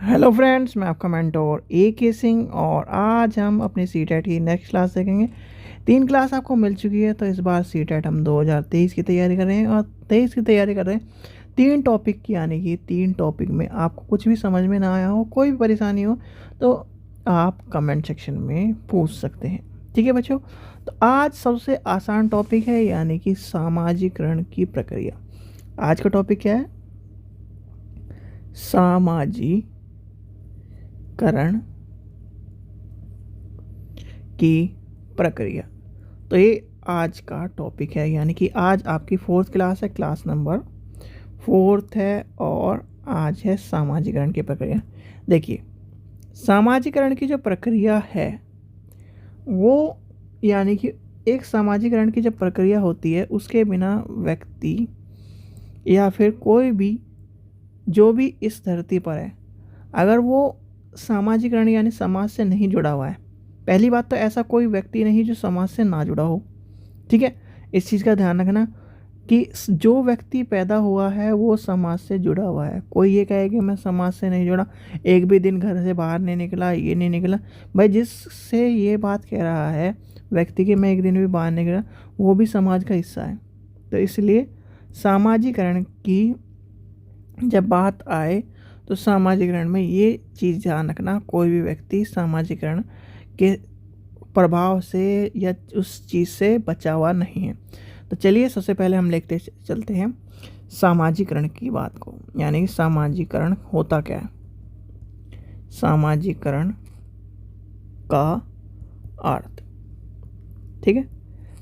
Hello friends, मैं आपका mentor ए के सिंह और आज हम अपनी सीटेट की नेक्स्ट क्लास देखेंगे। 3 क्लास आपको मिल चुकी है, तो इस बार सीटेट हम 2023 की तैयारी कर रहे हैं और 23 की तैयारी कर रहे हैं। 3 टॉपिक की, यानी कि 3 टॉपिक में आपको कुछ भी समझ में ना आया हो, कोई भी परेशानी हो, तो आप कमेंट सेक्शन में पूछ सकते हैं। ठीक है बच्चों, तो आज सबसे आसान टॉपिक है, यानी कि सामाजिकरण की प्रक्रिया। आज का टॉपिक क्या है? सामाजिकरण की प्रक्रिया। तो ये आज का टॉपिक है, यानी कि आज आपकी 4th क्लास है, क्लास नंबर 4th है और आज है सामाजिकरण की प्रक्रिया। देखिए, सामाजिकरण की जो प्रक्रिया है वो, यानी कि एक सामाजिकरण की जो प्रक्रिया होती है उसके बिना व्यक्ति या फिर कोई भी जो भी इस धरती पर है, अगर वो सामाजिकरण यानी समाज से नहीं जुड़ा हुआ है, पहली बात तो ऐसा कोई व्यक्ति नहीं जो समाज से ना जुड़ा हो। ठीक है, इस चीज़ का ध्यान रखना कि जो व्यक्ति पैदा हुआ है वो समाज से जुड़ा हुआ है। कोई ये कहे कि मैं समाज से नहीं जुड़ा, एक भी दिन घर से बाहर नहीं निकला, ये नहीं निकला, भाई जिससे ये बात कह रहा है व्यक्ति कि मैं एक दिन भी बाहर नहीं निकला, वो भी समाज का हिस्सा है। तो इसलिए सामाजिकरण की जब बात आए तो सामाजिकरण में ये चीज़ ध्यान रखना, कोई भी व्यक्ति सामाजिकरण के प्रभाव से या उस चीज़ से बचा हुआ नहीं है। तो चलिए सबसे पहले हम लेते चलते हैं सामाजिकरण की बात को, यानी कि सामाजिकरण होता क्या है। सामाजिकरण का अर्थ, ठीक है,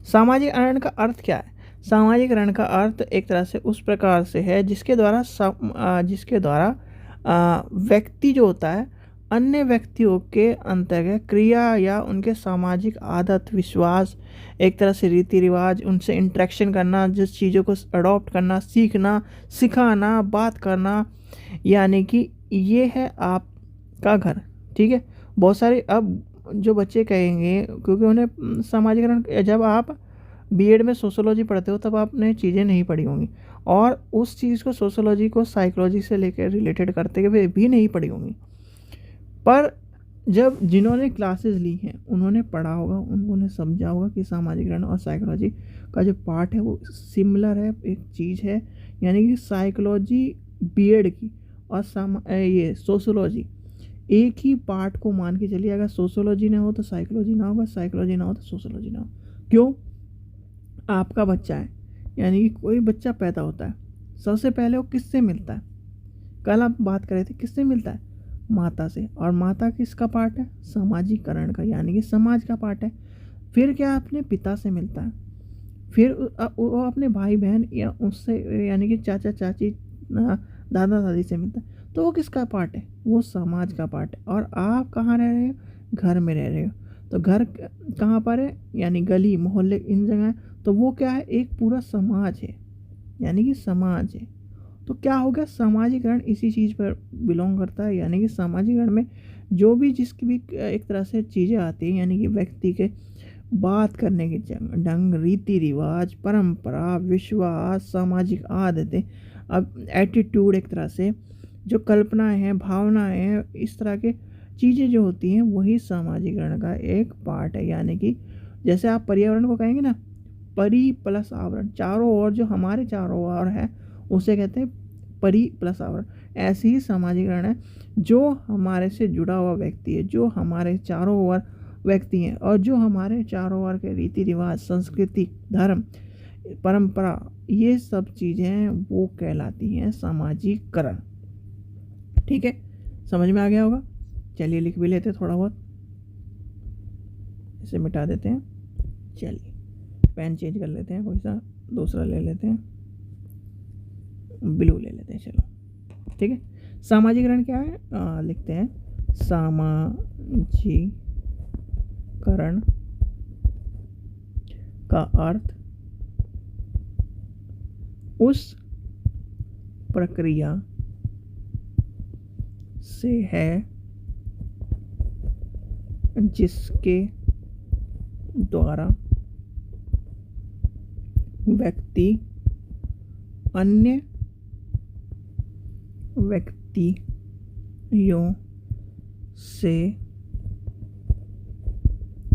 सामाजिकरण का अर्थ क्या है? सामाजिकरण का अर्थ एक तरह से उस प्रकार से है जिसके द्वारा व्यक्ति जो होता है अन्य व्यक्तियों के अंतर्गत क्रिया या उनके सामाजिक आदत, विश्वास, एक तरह से रीति रिवाज, उनसे इंटरेक्शन करना, जिस चीज़ों को अडॉप्ट करना, सीखना, सिखाना, बात करना, यानी कि ये है आपका घर। ठीक है, बहुत सारे अब जो बच्चे कहेंगे, क्योंकि उन्हें सामाजिकरण, जब आप बीएड में सोशोलॉजी पढ़ते हो तब आपने चीज़ें नहीं पढ़ी होंगी और उस चीज़ को, सोशोलॉजी को साइकोलॉजी से लेकर रिलेटेड करते हुए भी नहीं पढ़ी होंगी, पर जब जिन्होंने क्लासेस ली हैं उन्होंने पढ़ा होगा, उन्होंने समझा होगा कि सामाजिकरण और साइकोलॉजी का जो पार्ट है वो सिमिलर है, एक चीज़ है। यानी कि साइकोलॉजी बीएड की और ये सोशोलॉजी एक ही पार्ट को मान के चलिए। अगर सोशोलॉजी ना हो तो साइकोलॉजी ना होगा, साइकोलॉजी ना हो तो सोशोलॉजी ना हो। क्यों? आपका बच्चा है, यानी कि कोई बच्चा पैदा होता है, सबसे पहले वो किससे मिलता है? कल आप बात कर रहे थे, किससे मिलता है? माता से। और माता किसका पार्ट है? सामाजिकरण का, यानी कि समाज का पार्ट है। फिर क्या, अपने पिता से मिलता है, फिर वो अपने भाई बहन या उससे, यानी कि चाचा चाची, दादा दादी से मिलता है। तो वो किसका पार्ट है? वो समाज का पार्ट है। और आप कहाँ रह रहे हो? घर में रह रहे हो। तो घर कहाँ पर है? यानी गली मोहल्ले, इन जगह। तो वो क्या है? एक पूरा समाज है, यानी कि समाज है। तो क्या हो गया? सामाजिकरण इसी चीज़ पर बिलोंग करता है, यानी कि सामाजिकरण में जो भी जिसकी भी एक तरह से चीज़ें आती हैं, यानी कि व्यक्ति के बात करने के ढंग, रीति रिवाज, परंपरा, विश्वास, सामाजिक आदतें, अब एटीट्यूड, एक तरह से जो कल्पनाएं हैं, भावनाएं हैं, इस तरह के चीज़ें जो होती हैं वही सामाजिकरण का एक पार्ट है। यानी कि जैसे आप पर्यावरण को कहेंगे ना, परि प्लस आवरण, चारों ओर जो हमारे चारों ओर है उसे कहते हैं परि प्लस आवरण। ऐसे ही सामाजिकरण है, जो हमारे से जुड़ा हुआ व्यक्ति है, जो हमारे चारों ओर व्यक्ति हैं और जो हमारे चारों ओर के रीति रिवाज, संस्कृति, धर्म, परंपरा, ये सब चीज़ें वो कहलाती हैं सामाजिकरण। ठीक है, समझ में आ गया होगा। चलिए लिख भी लेते हैं थोड़ा बहुत, इसे मिटा देते हैं। चलिए पेन चेंज कर लेते हैं, कोई सा दूसरा ले लेते हैं, ब्लू ले लेते हैं। चलो ठीक है, सामाजिकरण क्या है? लिखते हैं सामाजिकरण का अर्थ उस प्रक्रिया से है जिसके द्वारा व्यक्ति अन्य व्यक्ति यों से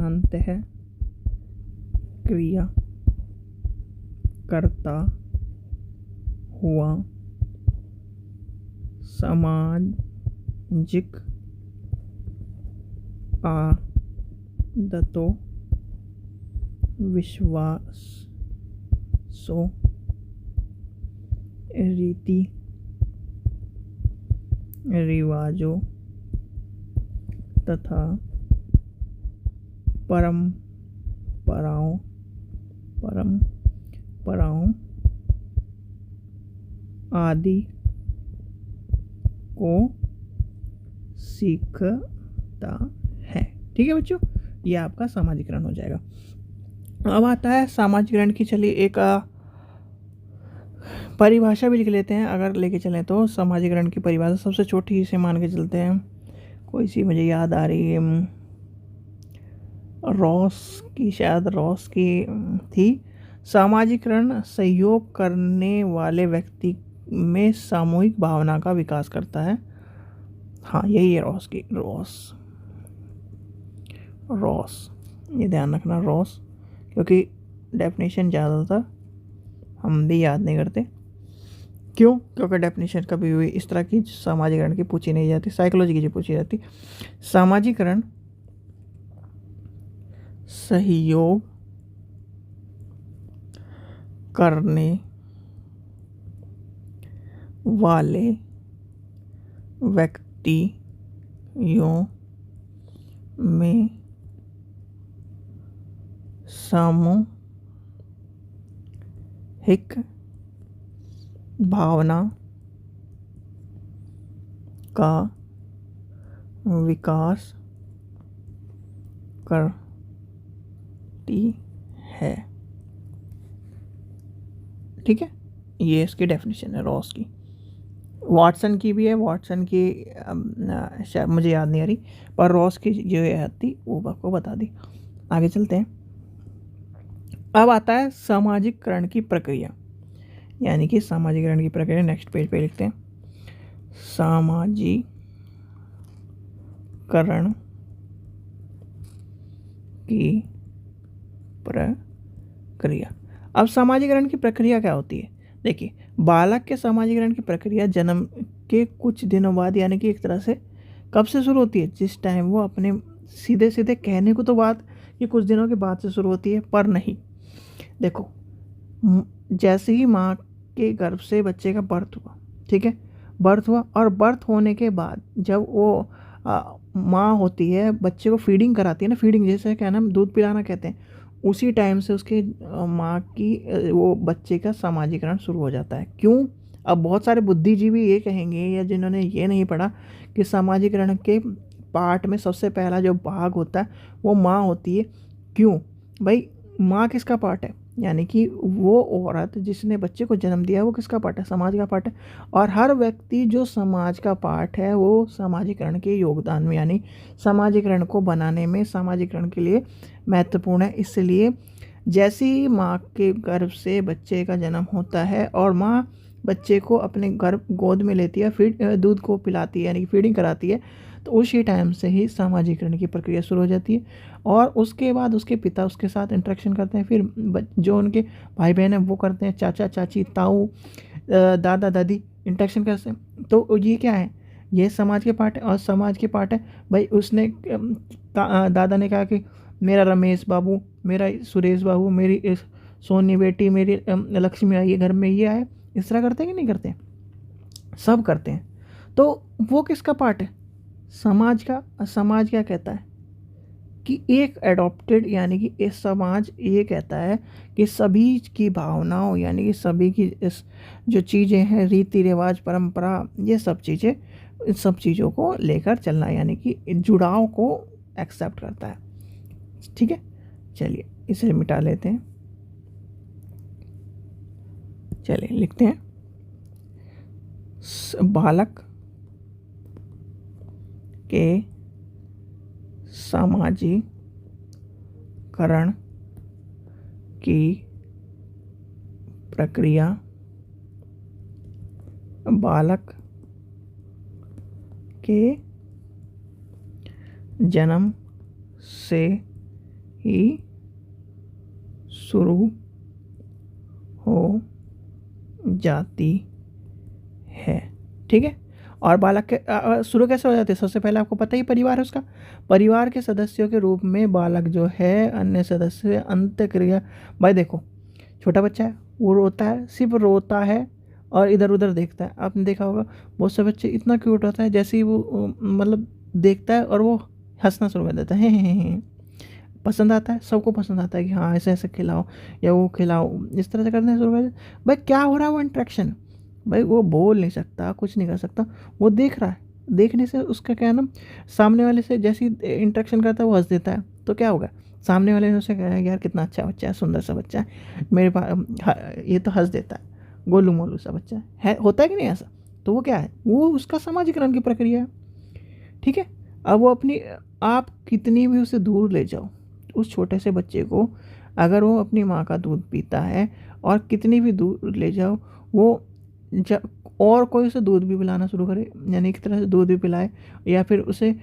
अंतः क्रिया करता हुआ सामाजिक आदतों, विश्वासों, रीति रिवाजों तथा परंपराओं आदि को सीखता है। ठीक है बच्चों, ये आपका सामाजिकरण हो जाएगा। अब आता है सामाजिकरण की, चलिए एक परिभाषा भी लिख लेते हैं अगर लेके चलें तो। सामाजिकरण की परिभाषा सबसे छोटी से मान के चलते हैं, कोई सी मुझे याद आ रही है, रॉस की थी। सामाजिकरण सहयोग करने वाले व्यक्ति में सामूहिक भावना का विकास करता है। हाँ यही है रॉस, ये ध्यान रखना रॉस, क्योंकि डेफिनेशन ज़्यादातर हम भी याद नहीं करते। क्यों? क्योंकि डेफिनेशन कभी भी इस तरह की सामाजिकरण की पूछी नहीं जाती, साइकोलॉजी की जो पूछी जाती। सामाजिकरण सहयोग करने वाले व्यक्तियों में सामूहिक भावना का विकास करती है। ठीक है, ये इसकी डेफिनेशन है रॉस की। वाटसन की भी है, वाटसन की शायद मुझे याद नहीं आ रही, पर रॉस की जो याद थी वो आपको बता दी। आगे चलते हैं। अब आता है सामाजिकरण की प्रक्रिया, यानी कि सामाजिकरण की प्रक्रिया नेक्स्ट पेज पे लिखते हैं। सामाजिकरण की प्रक्रिया। अब सामाजिकरण की प्रक्रिया क्या होती है? देखिए, बालक के सामाजिकरण की प्रक्रिया जन्म के कुछ दिनों बाद, यानी कि एक तरह से कब से शुरू होती है? जिस टाइम वो अपने, सीधे सीधे कहने को तो बात कि कुछ दिनों के बाद से शुरू होती है, पर नहीं। देखो, जैसे ही माँ के गर्भ से बच्चे का बर्थ हुआ, ठीक है, बर्थ हुआ, और बर्थ होने के बाद जब वो माँ होती है, बच्चे को फीडिंग कराती है ना, फीडिंग जैसे क्या नाम, दूध पिलाना कहते हैं, उसी टाइम से उसके माँ की वो बच्चे का सामाजिकरण शुरू हो जाता है। क्यों? अब बहुत सारे बुद्धिजीवी ये कहेंगे, या जिन्होंने ये नहीं पढ़ा, कि सामाजिकरण के पार्ट में सबसे पहला जो भाग होता है वो माँ होती है। क्यों भाई? माँ किसका पार्ट है? यानी कि वो औरत जिसने बच्चे को जन्म दिया वो किसका पार्ट है? समाज का पार्ट है। और हर व्यक्ति जो समाज का पार्ट है वो सामाजिकरण के योगदान में, यानी सामाजिकरण को बनाने में, सामाजिकरण के लिए महत्वपूर्ण है। इसलिए जैसे ही माँ के गर्भ से बच्चे का जन्म होता है और माँ बच्चे को अपने गर्भ गोद में लेती है, फिर दूध को पिलाती है, यानी कि फीडिंग कराती है, तो उसी टाइम से ही सामाजिकरण की प्रक्रिया शुरू हो जाती है। और उसके बाद उसके पिता उसके साथ इंटरेक्शन करते हैं, फिर जो उनके भाई बहन हैं वो करते हैं, चाचा चाची, ताऊ, दादा दादी इंटरेक्शन करते हैं। तो ये क्या है? ये समाज के पार्ट है। और समाज के पार्ट है भाई, उसने दादा ने कहा कि मेरा रमेश बाबू, मेरा सुरेश बाबू, मेरी सोनी बेटी, मेरी लक्ष्मी आई है घर में, ये आए। इस तरह करते हैं कि नहीं करते? सब करते हैं। तो वो किसका पार्ट है? समाज का। समाज क्या कहता है कि एक एडॉप्टेड, यानी कि इस समाज ये कहता है कि सभी की भावनाओं, यानी कि सभी की इस जो चीज़ें हैं, रीति रिवाज, परंपरा, ये सब चीज़ें, इन सब चीज़ों को लेकर चलना, यानी कि जुड़ाव को एक्सेप्ट करता है। ठीक है, चलिए इसे मिटा लेते हैं। चलिए लिखते हैं, बालक के सामाजिकरण की प्रक्रिया, बालक के जन्म से ही शुरू हो जाती है। ठीक है। और बालक के शुरू कैसे हो जाती है? सबसे पहले आपको पता ही परिवार है उसका। परिवार के सदस्यों के रूप में बालक जो है अन्य सदस्य अंत क्रिया। भाई देखो, छोटा बच्चा है, वो रोता है, सिर्फ रोता है और इधर उधर देखता है। आपने देखा होगा बहुत से बच्चे इतना क्यूट होता है, जैसे ही वो मतलब देखता है और वो हंसना शुरू कर देता है। पसंद आता है, सबको पसंद आता है कि हाँ ऐसे ऐसे खिलाओ या वो खिलाओ, इस तरह से करने शुरू कर देते। भाई क्या हो रहा है? वो इंट्रैक्शन। भाई वो बोल नहीं सकता, कुछ नहीं कर सकता, वो देख रहा है। देखने से उसका क्या है ना, सामने वाले से जैसे ही इंट्रैक्शन करता है वो हंस देता है, तो क्या होगा? सामने वाले ने उसे कहा यार कितना अच्छा बच्चा है, सुंदर सा बच्चा है मेरे पास, ये तो हंस देता है, गोलू मोलू सा बच्चा है। होता है कि नहीं ऐसा? तो वो क्या है? वो उसका सामाजिकरण की प्रक्रिया है। ठीक है। अब वो अपनी, आप कितनी भी उसे दूर ले जाओ, उस छोटे से बच्चे को अगर वो अपनी माँ का दूध पीता है और कितनी भी दूर ले जाओ, वो जब और कोई उसे दूध भी पिलाना शुरू करे, यानी एक तरह से दूध भी पिलाए या फिर उसे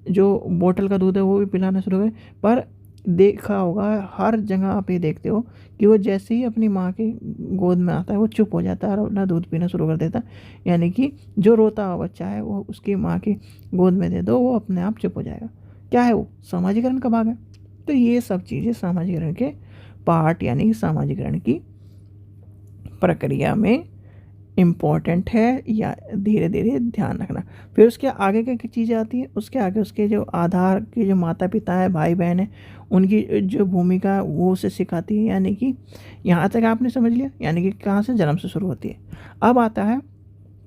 जो बोतल का दूध है वो भी पिलाना शुरू करे, पर देखा होगा हर जगह आप ये देखते हो कि वो जैसे ही अपनी माँ के गोद में आता है वो चुप हो जाता है और अपना दूध पीना शुरू कर देता है। यानी कि जो रोता हुआ बच्चा है वो उसकी माँ की गोद में दे दो, वो अपने आप चुप हो जाएगा। क्या है वो? सामाजिकरण का भाग है। तो ये सब चीज़ें सामाजिकरण के पार्ट यानी सामाजिकरण की प्रक्रिया में इम्पॉर्टेंट है, या धीरे धीरे ध्यान रखना। फिर उसके आगे क्या चीज़ें आती है? उसके आगे उसके जो आधार के जो माता पिता है, भाई बहन है, उनकी जो भूमिका है वो उसे सिखाती है। यानी कि यहाँ तक आपने समझ लिया, यानी कि कहाँ से? जन्म से शुरू होती है। अब आता है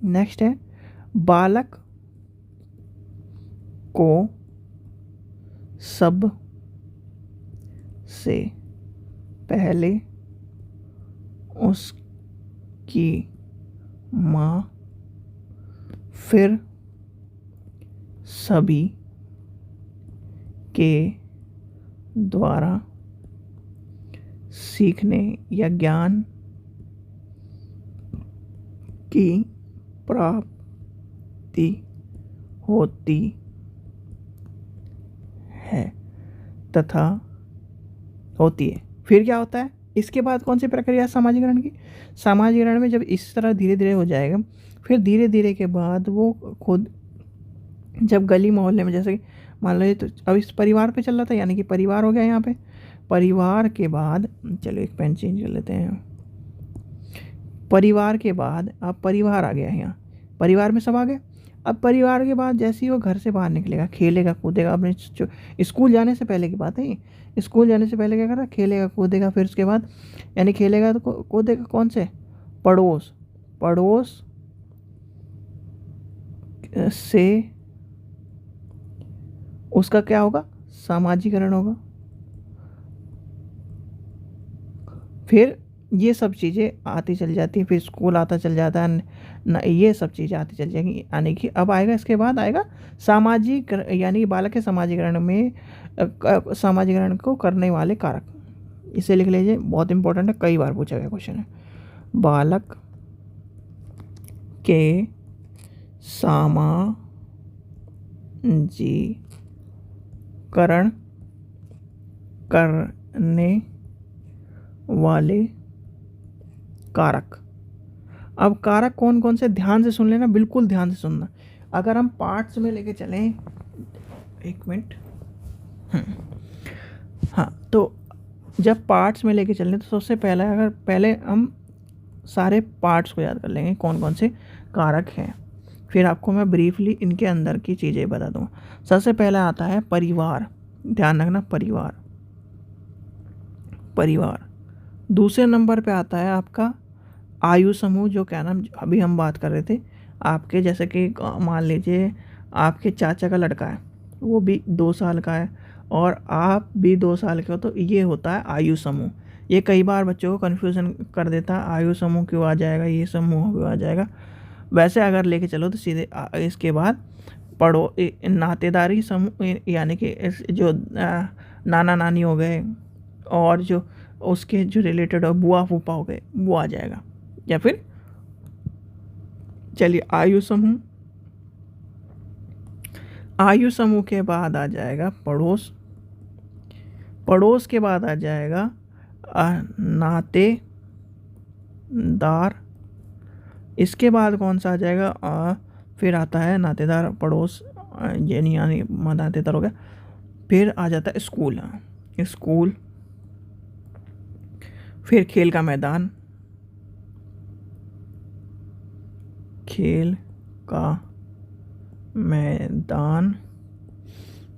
नेक्स्ट है, बालक को सब से पहले उसकी माँ, फिर सभी के द्वारा सीखने या ज्ञान की प्राप्ति होती है तथा होती है। फिर क्या होता है? इसके बाद कौन सी प्रक्रिया है सामाजिकरण की? सामाजिकरण में जब इस तरह धीरे धीरे हो जाएगा, फिर धीरे धीरे के बाद वो खुद जब गली मोहल्ले में, जैसे कि मान लो तो अब इस परिवार पे चल रहा था, यानी कि परिवार हो गया यहाँ पे। परिवार के बाद, चलो एक पेन चेंज कर लेते हैं। परिवार के बाद अब परिवार आ गया है यहाँ, परिवार में सब आ गए। अब परिवार के बाद जैसे ही वो घर से बाहर निकलेगा, खेलेगा कूदेगा, अपने स्कूल जाने से पहले की बात है ये। स्कूल जाने से पहले क्या कर रहा है? खेलेगा कूदेगा। फिर उसके बाद यानी खेलेगा तो कूदेगा कौन से? पड़ोस। पड़ोस से उसका क्या होगा? सामाजिकरण होगा। फिर ये सब चीज़ें आती चल जाती है, फिर स्कूल आता चल जाता है न, ये सब चीज़ें आती चल जाएंगी। यानी कि अब आएगा, इसके बाद आएगा सामाजिक, यानी बालक के सामाजिकरण में सामाजिकरण को करने वाले कारक। इसे लिख लीजिए, बहुत इंपॉर्टेंट है, कई बार पूछा गया क्वेश्चन है। बालक के सामाजिकरण करने वाले कारक। अब कारक कौन कौन से? ध्यान से सुन लेना, बिल्कुल ध्यान से सुनना। अगर हम पार्ट्स में लेके चलें, एक मिनट, हाँ, तो जब पार्ट्स में लेके चलें तो सबसे पहला, अगर पहले हम सारे पार्ट्स को याद कर लेंगे कौन कौन से कारक हैं, फिर आपको मैं ब्रीफली इनके अंदर की चीज़ें बता दूँ। सबसे पहला आता है परिवार। ध्यान रखना, परिवार। परिवार। दूसरे नंबर पे आता है आपका आयु समूह, जो क्या नाम अभी हम बात कर रहे थे आपके, जैसे कि मान लीजिए आपके चाचा का लड़का है, वो भी 2 साल का है और आप भी 2 साल के हो, तो ये होता है आयु समूह। ये कई बार बच्चों को कन्फ्यूज़न कर देता है, आयु समूह क्यों आ जाएगा, ये समूह क्यों आ जाएगा। वैसे अगर लेके चलो तो सीधे इसके बाद नातेदारी समूह, यानी कि जो नाना नानी हो गए और जो उसके जो रिलेटेड हो, बुआ फूफा हो गए, वो आ जाएगा। या फिर चलिए आयु समूह, आयु समूह के बाद आ जाएगा पड़ोस, पड़ोस के बाद आ जाएगा नातेदार, इसके बाद कौन सा आ जाएगा फिर आता है नातेदार, पड़ोस ये नहीं यानी नातेदार हो गया। फिर आ जाता है स्कूल, स्कूल, फिर खेल का मैदान, खेल का मैदान,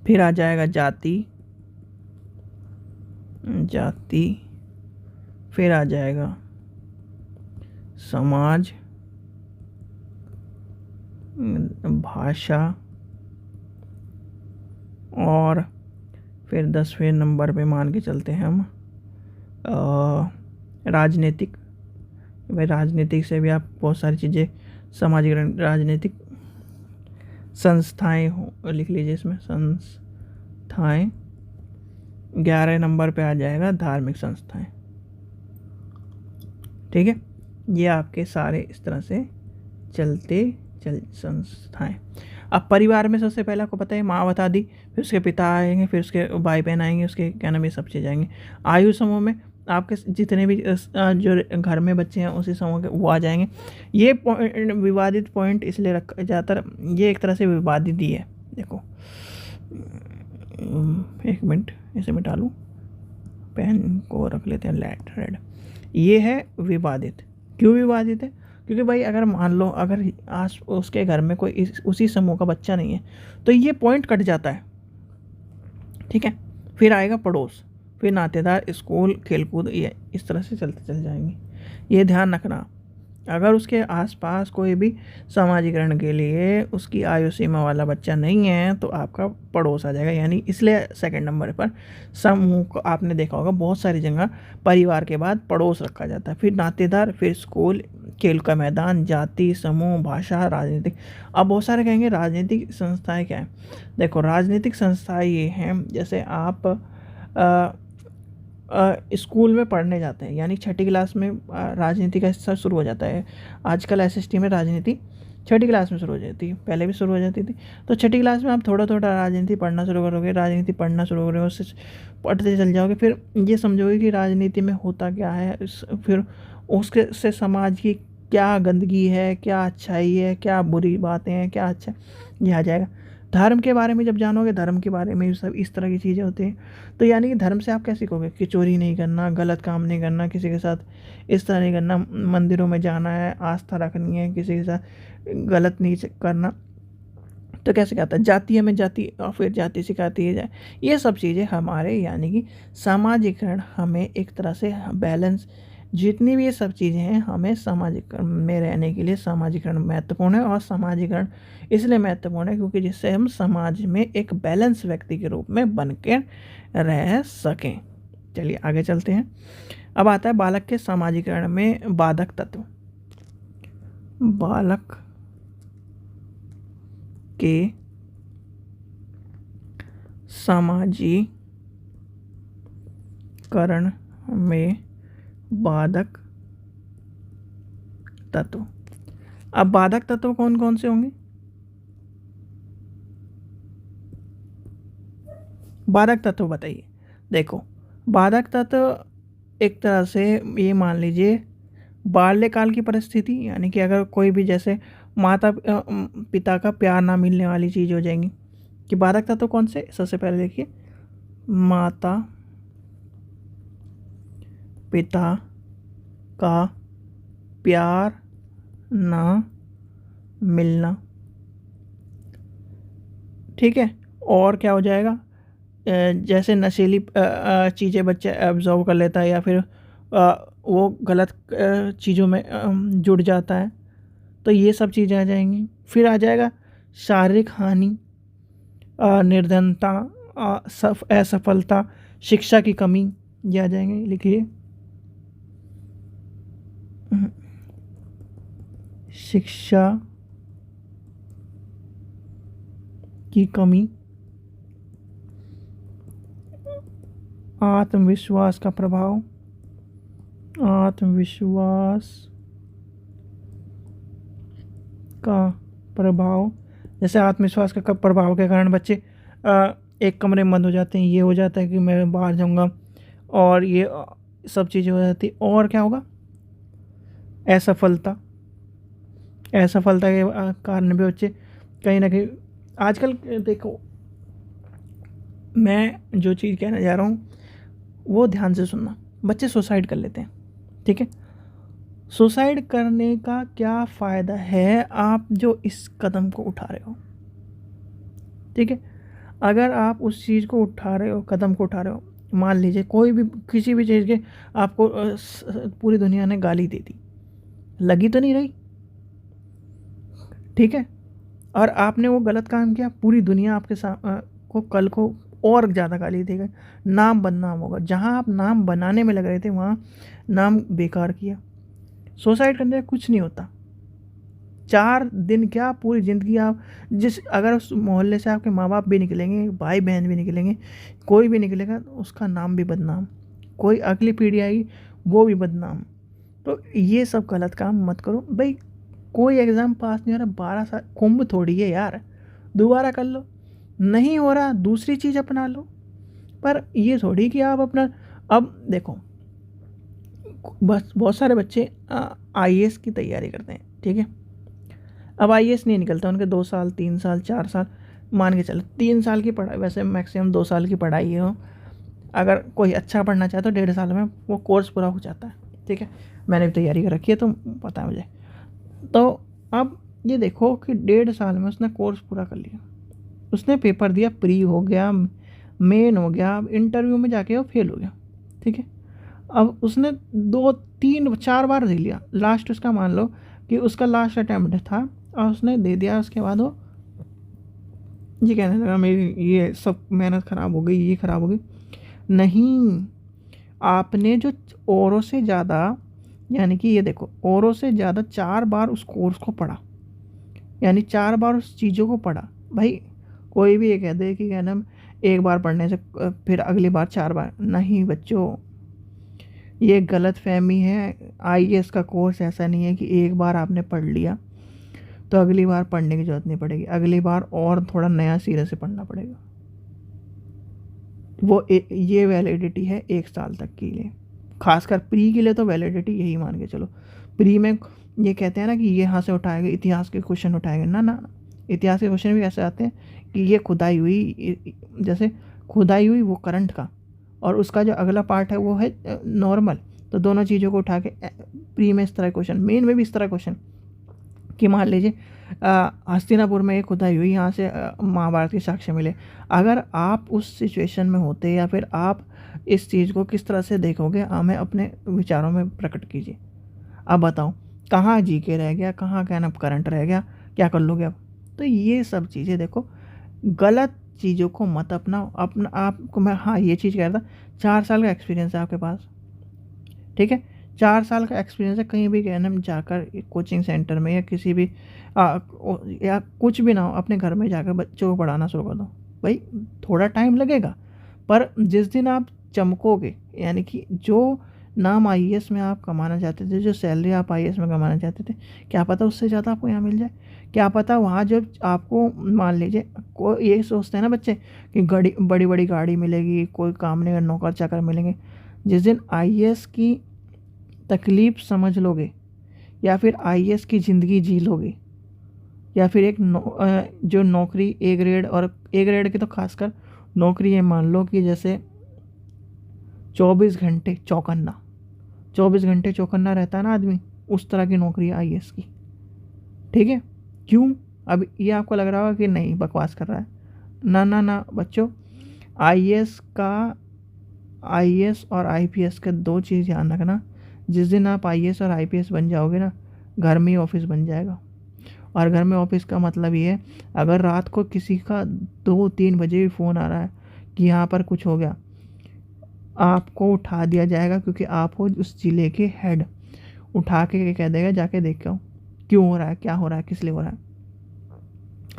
फिर आ जाएगा जाति, जाति, फिर आ जाएगा समाज, भाषा, और फिर 10वें नंबर पे मान के चलते हैं हम राजनीतिक। भाई राजनीतिक से भी आप बहुत सारी चीज़ें, सामाजिक राजनीतिक संस्थाएं हो लिख लीजिए इसमें, संस्थाएं। 11 नंबर पे आ जाएगा धार्मिक संस्थाएं। ठीक है, ये आपके सारे इस तरह से चलते संस्थाएं। अब परिवार में सबसे पहले आपको पता है माँ बता दी, फिर उसके पिता आएंगे, फिर उसके भाई बहन आएंगे, उसके क्या नाम, ये सब चीज़ आएंगे। आयु समूह में आपके जितने भी जो घर में बच्चे हैं उसी समूह के वो आ जाएंगे। ये विवादित पॉइंट इसलिए रखा जाता है, ये एक तरह से विवादित ही है। देखो एक मिनट इसे मिटा लूँ, पेन को रख लेते हैं रेड। ये है विवादित। क्यों विवादित है? क्योंकि भाई अगर मान लो अगर आज उसके घर में कोई उसी समूह का बच्चा नहीं है तो ये पॉइंट कट जाता है। ठीक है, फिर आएगा पड़ोस, फिर नातेदार, स्कूल, खेलकूद, ये इस तरह से चल जाएंगे। ये ध्यान रखना, अगर उसके आसपास कोई भी समाजीकरण के लिए उसकी आयु सीमा वाला बच्चा नहीं है तो आपका पड़ोस आ जाएगा। यानी इसलिए सेकंड नंबर पर समूह को आपने देखा होगा बहुत सारी जगह परिवार के बाद पड़ोस रखा जाता है, फिर नातेदार, फिर स्कूल, खेल का मैदान, जाति, समूह, भाषा, राजनीतिक। अब बहुत सारे कहेंगे राजनीतिक संस्थाएं क्या है? देखो राजनीतिक संस्थाएं ये हैं, जैसे आप स्कूल में पढ़ने जाते हैं, यानी छठी क्लास में राजनीति का हिस्सा शुरू हो जाता है। आजकल एसएसटी में राजनीति छठी क्लास में शुरू हो जाती है, पहले भी शुरू हो जाती थी। तो छठी क्लास में आप थोड़ा थोड़ा राजनीति पढ़ना शुरू करोगे, राजनीति पढ़ना शुरू करोगे, उससे पढ़ते चल जाओगे, फिर ये समझोगे कि राजनीति में होता क्या है, फिर उसके से समाज की क्या गंदगी है, क्या अच्छाई है, क्या बुरी बातें हैं, क्या अच्छा, ये आ जाएगा। धर्म के बारे में जब जानोगे, धर्म के बारे में सब इस तरह की चीज़ें होती हैं। तो यानी कि धर्म से आप क्या सीखोगे कि चोरी नहीं करना, गलत काम नहीं करना, किसी के साथ इस तरह नहीं करना, मंदिरों में जाना है, आस्था रखनी है, किसी के साथ गलत नहीं करना। तो क्या सिखाता है? जाति हमें जाति, और फिर जाति सिखाती है। ये सब चीज़ें हमारे यानी कि सामाजिकरण हमें एक तरह से बैलेंस, जितनी भी ये सब चीज़ें हैं हमें सामाजिकरण में रहने के लिए सामाजिकरण महत्वपूर्ण है। और सामाजिकरण इसलिए महत्वपूर्ण है क्योंकि जिससे हम समाज में एक बैलेंस व्यक्ति के रूप में बन के रह सकें। चलिए आगे चलते हैं। अब आता है बालक के सामाजिकरण में बाधक तत्व। बालक के सामाजिकरण में बाधक तत्व। अब बाधक तत्व कौन कौन से होंगे? बाधक तत्व बताइए। देखो बाधक तत्व एक तरह से ये मान लीजिए बाल्यकाल की परिस्थिति, यानी कि अगर कोई भी जैसे माता पिता का प्यार ना मिलने वाली चीज़ हो जाएंगी। कि बाधक तत्व कौन से? सबसे पहले देखिए माता पिता का प्यार ना मिलना। ठीक है, और क्या हो जाएगा? जैसे नशीली चीज़ें बच्चे एब्जॉर्व कर लेता है, या फिर वो गलत चीज़ों में जुड़ जाता है, तो ये सब चीज़ें आ जाएंगी। फिर आ जाएगा शारीरिक हानि, निर्धनता, असफलता, शिक्षा की कमी, ये आ जाएंगे। लिखिए शिक्षा की कमी, आत्मविश्वास का प्रभाव, आत्मविश्वास का प्रभाव, जैसे आत्मविश्वास का प्रभाव के कारण बच्चे एक कमरे में बंद हो जाते हैं, ये हो जाता है कि मैं बाहर जाऊंगा, और ये सब चीज़ें हो जाती। और क्या होगा, असफलता, असफलता के कारण भी बच्चे कहीं ना कहीं आजकल देखो, मैं जो चीज़ कहना चाह रहा हूँ वो ध्यान से सुनना, बच्चे सुसाइड कर लेते हैं, ठीक है। सुसाइड करने का क्या फ़ायदा है आप जो इस कदम को उठा रहे हो, ठीक है। अगर आप उस चीज़ को उठा रहे हो, कदम को उठा रहे हो, मान लीजिए कोई भी किसी भी चीज़ के आपको पूरी दुनिया ने गाली दे दी, लगी तो नहीं रही, ठीक है। और आपने वो गलत काम किया, पूरी दुनिया आपके को कल को और ज़्यादा गाली देगा, नाम बदनाम होगा। जहाँ आप नाम बनाने में लग रहे थे वहाँ नाम बेकार किया। सुसाइड करने से कुछ नहीं होता, 4 दिन क्या पूरी ज़िंदगी आप अगर उस मोहल्ले से आपके माँ बाप भी निकलेंगे, भाई बहन भी निकलेंगे, कोई भी निकलेगा तो उसका नाम भी बदनाम, कोई अगली पीढ़ी आएगी वो भी बदनाम। तो ये सब गलत काम मत करो भाई। कोई एग्ज़ाम पास नहीं हो रहा, 12 साल कुंभ थोड़ी है यार, दोबारा कर लो, नहीं हो रहा दूसरी चीज़ अपना लो। पर ये थोड़ी कि आप अपना, अब देखो बस बहुत सारे बच्चे IAS की तैयारी करते हैं, ठीक है। अब IAS नहीं निकलता, उनके 2 साल 3 साल 4 साल, मान के चलो 3 साल की पढ़ाई, वैसे मैक्सिमम 2 साल की पढ़ाई हो, अगर कोई अच्छा पढ़ना चाहे तो 1.5 साल में वो कोर्स पूरा हो जाता है, ठीक है। मैंने भी तैयारी कर रखी है तो पता है मुझे। तो अब ये देखो कि 1.5 साल में उसने कोर्स पूरा कर लिया, उसने पेपर दिया, प्री हो गया, मेन हो गया, अब इंटरव्यू में जाके वो फेल हो गया, ठीक है। अब उसने 2 3 4 बार दे लिया, लास्ट उसका मान लो कि उसका लास्ट अटैम्प्ट था और उसने दे दिया। उसके बाद वो ये कहने लगा मेरी ये सब मेहनत ख़राब हो गई, ये ख़राब हो गई। नहीं, आपने जो औरों से ज़्यादा, यानी कि ये देखो, औरों से ज़्यादा 4 बार उस कोर्स को पढ़ा, यानी 4 बार उस चीज़ों को पढ़ा। भाई कोई भी ये कह दे कि क्या नाम एक बार पढ़ने से फिर अगली बार 4 बार, नहीं बच्चों, ये गलत फहमी है। IAS का कोर्स ऐसा नहीं है कि एक बार आपने पढ़ लिया तो अगली बार पढ़ने की ज़रूरत नहीं पड़ेगी, अगली बार और थोड़ा नया सिरे से पढ़ना पड़ेगा। वो ये वैलिडिटी है 1 साल तक के लिए, खासकर प्री के लिए तो वैलिडिटी यही मान के चलो। प्री में ये कहते हैं ना कि ये यहाँ से उठाएंगे, इतिहास के क्वेश्चन उठाएंगे, ना ना, इतिहास के क्वेश्चन भी ऐसे आते हैं कि ये खुदाई हुई, जैसे खुदाई हुई वो करंट का, और उसका जो अगला पार्ट है वो है नॉर्मल, तो दोनों चीज़ों को उठा के प्री में इस तरह क्वेश्चन, मेन में भी इस तरह क्वेश्चन कि मान लीजिए हस्तिनापुर में एक खुदाई हुई, यहाँ से महाभारत के साक्ष्य मिले। अगर आप उस सिचुएशन में होते या फिर आप इस चीज़ को किस तरह से देखोगे, हमें अपने विचारों में प्रकट कीजिए। अब बताओ कहाँ GK रह गया, कहाँ क्या नाम करंट रह गया, क्या कर लोगे अब। तो ये सब चीज़ें देखो, गलत चीज़ों को मत अपनाओ। अपना आपको मैं हाँ ये चीज़ कह रहा था, 4 साल का एक्सपीरियंस है आपके पास, ठीक है। 4 साल का एक्सपीरियंस है, कहीं भी कहना जाकर कोचिंग सेंटर में या किसी भी या कुछ भी ना हो, अपने घर में जाकर बच्चों को पढ़ाना शुरू कर दो। भाई थोड़ा टाइम लगेगा, पर जिस दिन आप चमकोगे, यानी कि जो नाम IAS में आप कमाना चाहते थे, जो सैलरी आप IAS में कमाना चाहते थे, क्या पता उससे ज़्यादा आपको यहाँ मिल जाए। क्या पता वहाँ जब आपको मान लीजिए को ये सोचते हैं ना बच्चे कि बड़ी बड़ी गाड़ी मिलेगी, कोई काम नहीं, नौकर चाकर मिलेंगे। जिस दिन IAS की तकलीफ़ समझ लोगे, या फिर IAS की ज़िंदगी जी लोगे, या फिर एक जो नौकरी A ग्रेड, और A ग्रेड की तो खासकर नौकरी है, मान लो कि जैसे 24 घंटे चौकन्ना, 24 घंटे चौकन्ना रहता है ना आदमी, उस तरह की नौकरी है IAS की, ठीक है। क्यों, अब ये आपको लग रहा होगा कि नहीं बकवास कर रहा है, ना ना ना बच्चों, IAS और IPS के 2 चीज़ ध्यान रखना। जिस दिन आप IAS और IPS बन जाओगे ना, घर में ही ऑफिस बन जाएगा। और घर में ऑफिस का मतलब ये है, अगर रात को किसी का 2-3 बजे भी फ़ोन आ रहा है कि यहाँ पर कुछ हो गया, आपको उठा दिया जाएगा, क्योंकि आप हो उस ज़िले के हेड। उठा के कह देगा जाके देख के आओ क्यों हो रहा है, क्या हो रहा है, किस लिए हो रहा है।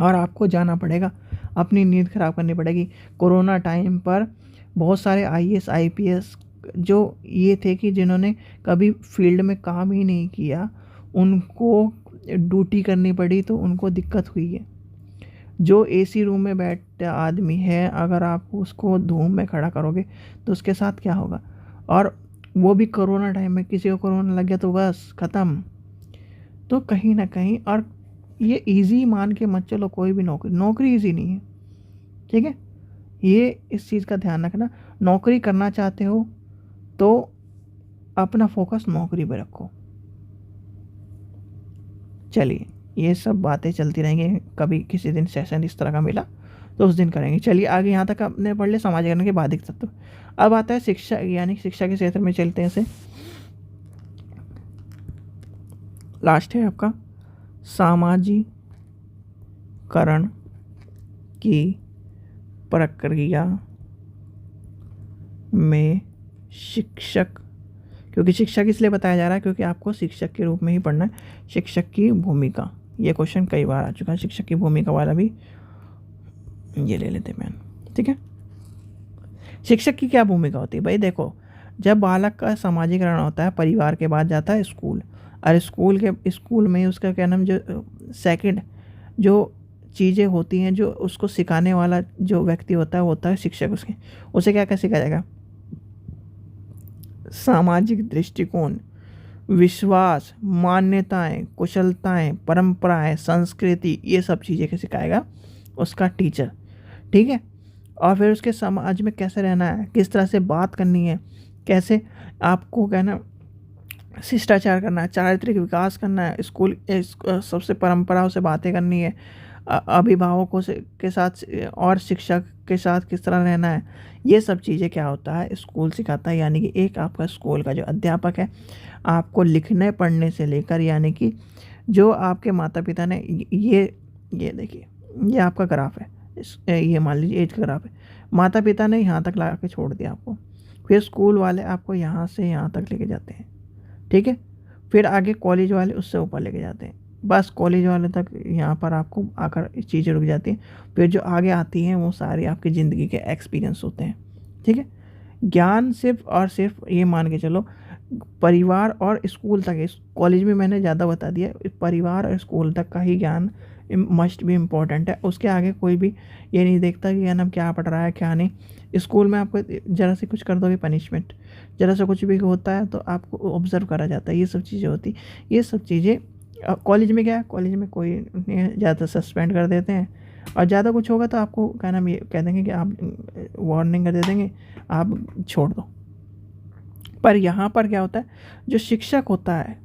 और आपको जाना पड़ेगा, अपनी नींद ख़राब करनी पड़ेगी। कोरोना टाइम पर बहुत सारे IAS IPS जो ये थे कि जिन्होंने कभी फील्ड में काम ही नहीं किया, उनको ड्यूटी करनी पड़ी, तो उनको दिक्कत हुई है। जो एसी रूम में बैठा आदमी है, अगर आप उसको धूप में खड़ा करोगे तो उसके साथ क्या होगा। और वो भी कोरोना टाइम में, किसी को कोरोना लग गया तो बस ख़त्म। तो कहीं ना कहीं, और ये इजी मान के मत चलो, कोई भी नौकरी इजी नहीं है, ठीक है। ये इस चीज़ का ध्यान रखना। नौकरी करना चाहते हो तो अपना फोकस नौकरी पे रखो। चलिए, ये सब बातें चलती रहेंगी, कभी किसी दिन सेशन इस तरह का मिला तो उस दिन करेंगे। चलिए आगे, यहाँ तक आपने पढ़ लिया समाजीकरण के बाधिक तत्व। अब आता है शिक्षा, यानी शिक्षा के क्षेत्र में चलते हैं से। लास्ट है आपका सामाजिकरण की प्रक्रिया में शिक्षक, क्योंकि शिक्षक इसलिए बताया जा रहा है क्योंकि आपको शिक्षक के रूप में ही पढ़ना है। शिक्षक की भूमिका, ये क्वेश्चन कई बार आ चुका है, शिक्षक की भूमिका वाला भी ये ले लेते मैन, ठीक है। शिक्षक की क्या भूमिका होती है भाई, देखो, जब बालक का समाजीकरण होता है, परिवार के बाद जाता है स्कूल, और स्कूल में उसका क्या नाम, जो सेकंड जो चीज़ें होती हैं, जो उसको सिखाने वाला जो व्यक्ति होता है वो होता है शिक्षक। उसे क्या क्या सिखाया जाएगा, सामाजिक दृष्टिकोण, विश्वास, मान्यताएं, कुशलताएं, परंपराएं, संस्कृति, ये सब चीज़ें के सिखाएगा उसका टीचर, ठीक है। और फिर उसके समाज में कैसे रहना है, किस तरह से बात करनी है, कैसे आपको कहना शिष्टाचार करना है, चारित्रिक विकास करना है, सबसे परंपराओं से बातें करनी है, अभिभावकों से के साथ और शिक्षक के साथ किस तरह रहना है, ये सब चीज़ें क्या होता है स्कूल सिखाता है। यानी कि एक आपका स्कूल का जो अध्यापक है, आपको लिखने पढ़ने से लेकर, यानी कि जो आपके माता पिता ने, ये देखिए, ये आपका ग्राफ है, ये मान लीजिए एज का ग्राफ है, माता पिता ने यहाँ तक ला के छोड़ दिया आपको, फिर स्कूल वाले आपको यहाँ से यहाँ तक लेके जाते हैं, ठीक है। फिर आगे कॉलेज वाले उससे ऊपर लेके जाते हैं, बस कॉलेज वाले तक यहाँ पर आपको आकर चीज़ें रुक जाती हैं। फिर जो आगे आती हैं वो सारी आपकी ज़िंदगी के एक्सपीरियंस होते हैं, ठीक है। ज्ञान सिर्फ और सिर्फ ये मान के चलो परिवार और स्कूल तक है, कॉलेज में मैंने ज़्यादा बता दिया, परिवार और स्कूल तक का ही ज्ञान मस्ट भी इम्पॉर्टेंट है। उसके आगे कोई भी ये नहीं देखता कि यानी क्या पढ़ रहा है क्या नहीं। स्कूल में आपको ज़रा से कुछ कर दोगे पनिशमेंट, ज़रा से कुछ भी होता है तो आपको ऑब्जर्व करा जाता है, ये सब चीज़ें होती, ये सब चीज़ें। कॉलेज में क्या है, कॉलेज में कोई ज़्यादा सस्पेंड कर देते हैं, और ज़्यादा कुछ होगा तो आपको क्या नाम ये कह देंगे कि आप वार्निंग कर दे देंगे, आप छोड़ दो। पर यहाँ पर क्या होता है, जो शिक्षक होता है,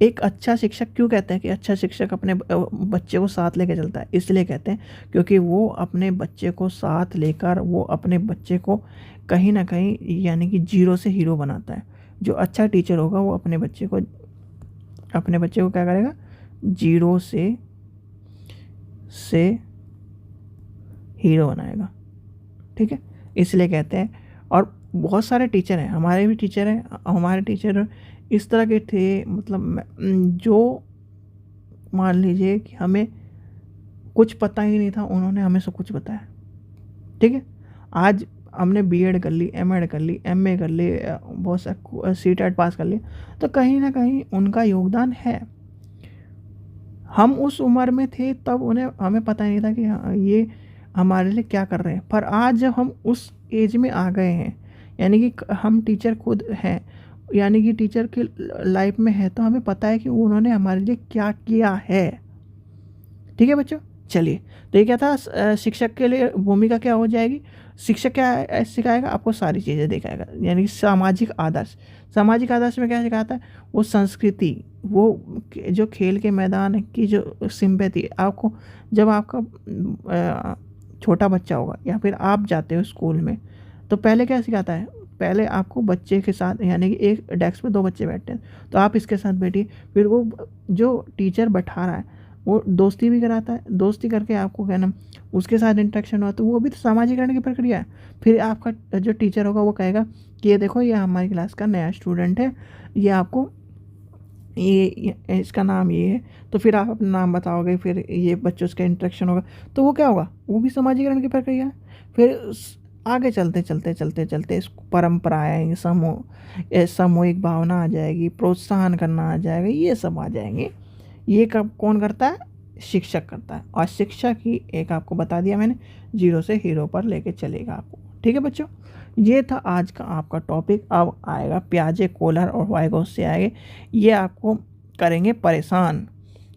एक अच्छा शिक्षक, क्यों कहते हैं कि अच्छा शिक्षक अपने बच्चे को साथ लेकर चलता है, इसलिए कहते हैं क्योंकि वो अपने बच्चे को साथ लेकर वो अपने बच्चे को कहीं ना कहीं यानी कि जीरो से हीरो बनाता है। जो अच्छा टीचर होगा वो अपने बच्चे को क्या करेगा, जीरो से हीरो बनाएगा, ठीक है। इसलिए कहते हैं, और बहुत सारे टीचर हैं, हमारे भी टीचर हैं, हमारे टीचर इस तरह के थे, मतलब जो मान लीजिए कि हमें कुछ पता ही नहीं था, उन्होंने हमें सब कुछ बताया, ठीक है। आज हमने बीएड कर ली, एमएड कर ली, एमए कर ली, बहुत सा सीटेट पास कर लिया, तो कहीं ना कहीं उनका योगदान है। हम उस उम्र में थे तब हमें पता नहीं था कि ये हमारे लिए क्या कर रहे हैं, पर आज जब हम उस एज में आ गए हैं, यानी कि हम टीचर खुद हैं, यानी कि टीचर की लाइफ में है, तो हमें पता है कि उन्होंने हमारे लिए क्या किया है, ठीक है बच्चों। चलिए, तो ये क्या था, शिक्षक के लिए भूमिका क्या हो जाएगी, शिक्षक क्या सिखाएगा आपको, सारी चीज़ें दिखाएगा, यानी कि सामाजिक आदर्श में क्या सिखाता है, वो संस्कृति, वो जो खेल के मैदान की जो सिंपैथी, आपको जब आपका छोटा बच्चा होगा या फिर आप जाते हो स्कूल में, तो पहले क्या सिखाता है, पहले आपको बच्चे के साथ, यानी कि एक डेस्क पे 2 बच्चे बैठते हैं, तो आप इसके साथ बैठिए, फिर वो जो टीचर बैठा रहा है वो दोस्ती भी कराता है, दोस्ती करके आपको क्या नाम उसके साथ इंटरेक्शन हुआ, तो वो भी तो सामाजिकरण की प्रक्रिया है। फिर आपका जो टीचर होगा वो कहेगा कि ये देखो, ये हमारी क्लास का नया स्टूडेंट है, ये आपको ये इसका नाम ये है, तो फिर आप अपना नाम बताओगे, फिर ये बच्चों का इंटरेक्शन होगा, तो वो क्या होगा, वो भी सामाजिकरण की प्रक्रिया है। फिर आगे चलते इस परंपराएं, सामूहिक भावना आ जाएगी, प्रोत्साहन करना आ जाएगा, ये सब आ जाएंगे। ये कब कौन करता है, शिक्षक करता है, और शिक्षक ही एक आपको बता दिया मैंने 0 से हीरो पर लेके चलेगा आपको। ठीक है बच्चों, ये था आज का आपका टॉपिक। अब आएगा प्याजे, कोलर और वाइगोत्स्की आएंगे, ये आपको करेंगे परेशान।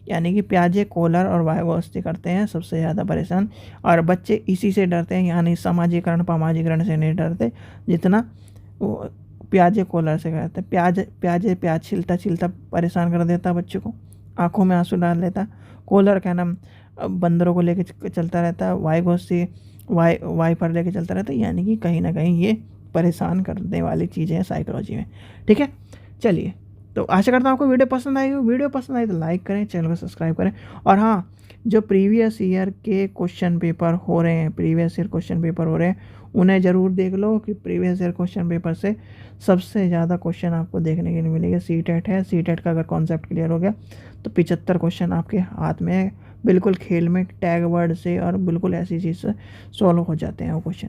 यानी कि प्याजे, कोलर और वाइगोत्स्की करते हैं सबसे ज़्यादा परेशान, और बच्चे इसी से डरते हैं, यानी सामाजिकरण पामाजिकरण से नहीं डरते जितना वो प्याजे कोलर से करते हैं। प्याज छिलता छिलता परेशान कर देता बच्चों को, आंखों में आंसू डाल लेता। कोलर क्या नाम बंदरों को लेके चलता रहता है, वाइगोत्स्की वाइपर लेके चलता रहता है। यानी कि कहीं ना कहीं ये परेशान करने वाली चीज़ें हैं साइकोलॉजी में। ठीक है, चलिए, तो आशा करता हूँ आपको वीडियो पसंद आई हो। वीडियो पसंद आई तो लाइक करें, चैनल को सब्सक्राइब करें। और हाँ, जो प्रीवियस ईयर के क्वेश्चन पेपर हो रहे हैं, उन्हें ज़रूर देख लो कि प्रीवियस ईयर क्वेश्चन पेपर से सबसे ज़्यादा क्वेश्चन आपको देखने के लिए मिलेंगे। सीटेट है, सीटेट का अगर कॉन्सेप्ट क्लियर हो गया तो 75 क्वेश्चन आपके हाथ में है, बिल्कुल खेल में टैग वर्ड से, और बिल्कुल ऐसी चीज़ से सॉल्व हो जाते हैं वो क्वेश्चन।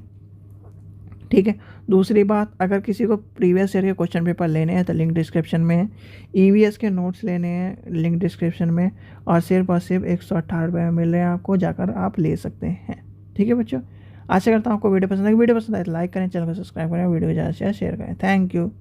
ठीक है, दूसरी बात, अगर किसी को प्रीवियस ईयर के क्वेश्चन पेपर लेने हैं तो लिंक डिस्क्रिप्शन में है। ईवीएस के नोट्स लेने हैं, लिंक डिस्क्रिप्शन में, और सिर्फ 118 रुपये में मिल रहे हैं आपको, जाकर आप ले सकते हैं। ठीक है बच्चों, आशा करता हूँ आपको वीडियो पसंद आए तो लाइक करें, चैनल को सब्सक्राइब करें, वीडियो को ज़्यादा से ज़्यादा शेयर करें। Thank you.